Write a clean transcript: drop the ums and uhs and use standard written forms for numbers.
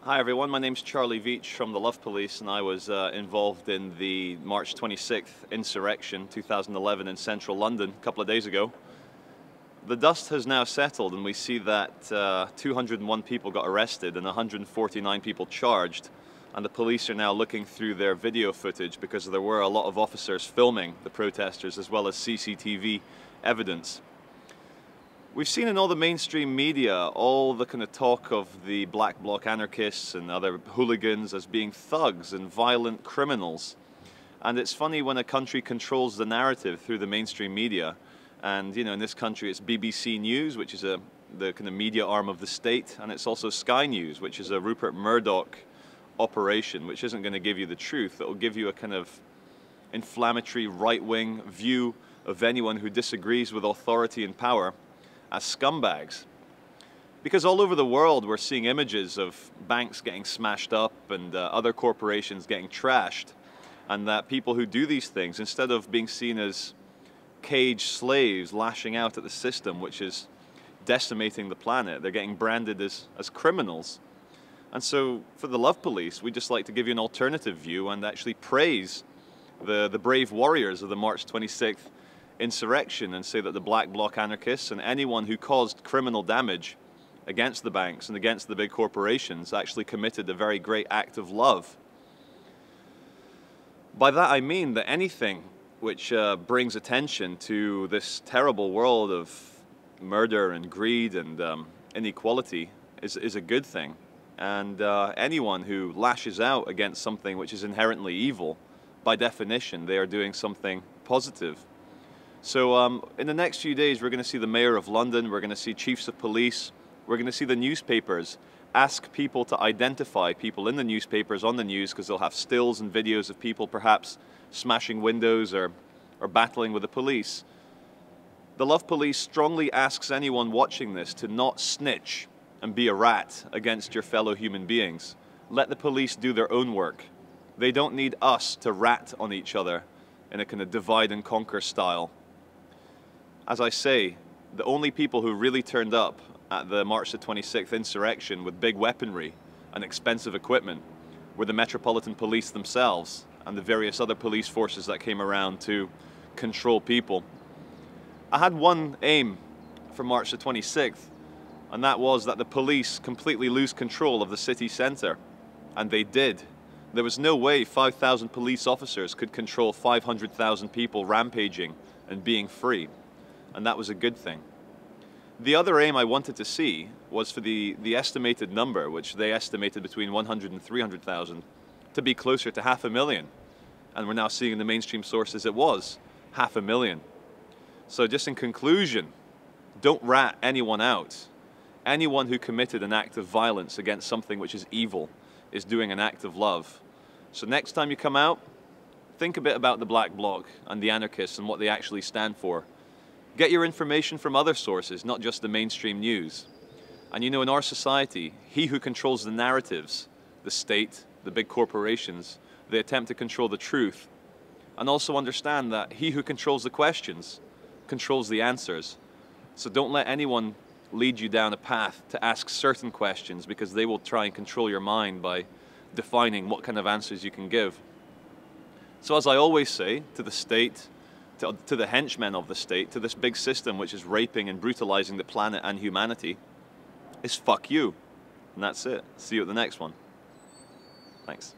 Hi everyone, my name's Charlie Veitch from the Love Police, and I was involved in the March 26th Insurrection 2011 in central London a couple of days ago. The dust has now settled and we see that 201 people got arrested and 149 people charged, and the police are now looking through their video footage because there were a lot of officers filming the protesters as well as CCTV evidence. We've seen in all the mainstream media all the kind of talk of the black bloc anarchists and other hooligans as being thugs and violent criminals. And it's funny when a country controls the narrative through the mainstream media. And in this country it's BBC News, which is the kind of media arm of the state, and it's also Sky News, which is a Rupert Murdoch operation, which isn't going to give you the truth. It will give you a kind of inflammatory right-wing view of anyone who disagrees with authority and power as scumbags. Because all over the world we're seeing images of banks getting smashed up and other corporations getting trashed, and that people who do these things, instead of being seen as caged slaves lashing out at the system which is decimating the planet, they're getting branded as criminals. And so for the Love Police, we'd just like to give you an alternative view and actually praise the brave warriors of the March 26th insurrection and say that the black bloc anarchists and anyone who caused criminal damage against the banks and against the big corporations actually committed a very great act of love. By that I mean that anything which brings attention to this terrible world of murder and greed and inequality is a good thing. And anyone who lashes out against something which is inherently evil, by definition, they are doing something positive. So in the next few days, we're going to see the Mayor of London, we're going to see chiefs of police, we're going to see the newspapers ask people to identify people in the newspapers on the news, because they'll have stills and videos of people perhaps smashing windows or battling with the police. The Love Police strongly asks anyone watching this to not snitch and be a rat against your fellow human beings. Let the police do their own work. They don't need us to rat on each other in a kind of divide and conquer style. As I say, the only people who really turned up at the March the 26th insurrection with big weaponry and expensive equipment were the Metropolitan Police themselves and the various other police forces that came around to control people. I had one aim for March the 26th, and that was that the police completely lose control of the city centre. And they did. There was no way 5,000 police officers could control 500,000 people rampaging and being free. And that was a good thing. The other aim I wanted to see was for the estimated number, which they estimated between 100 and 300,000, to be closer to 500,000. And we're now seeing in the mainstream sources it was 500,000. So just in conclusion, don't rat anyone out. Anyone who committed an act of violence against something which is evil is doing an act of love. So next time you come out, think a bit about the black bloc and the anarchists and what they actually stand for. Get your information from other sources, not just the mainstream news. And in our society, he who controls the narratives, the state, the big corporations, they attempt to control the truth. And also understand that he who controls the questions controls the answers. So don't let anyone lead you down a path to ask certain questions, because they will try and control your mind by defining what kind of answers you can give. So as I always say to the state, to the henchmen of the state, to this big system which is raping and brutalizing the planet and humanity, is fuck you. And that's it. See you at the next one. Thanks.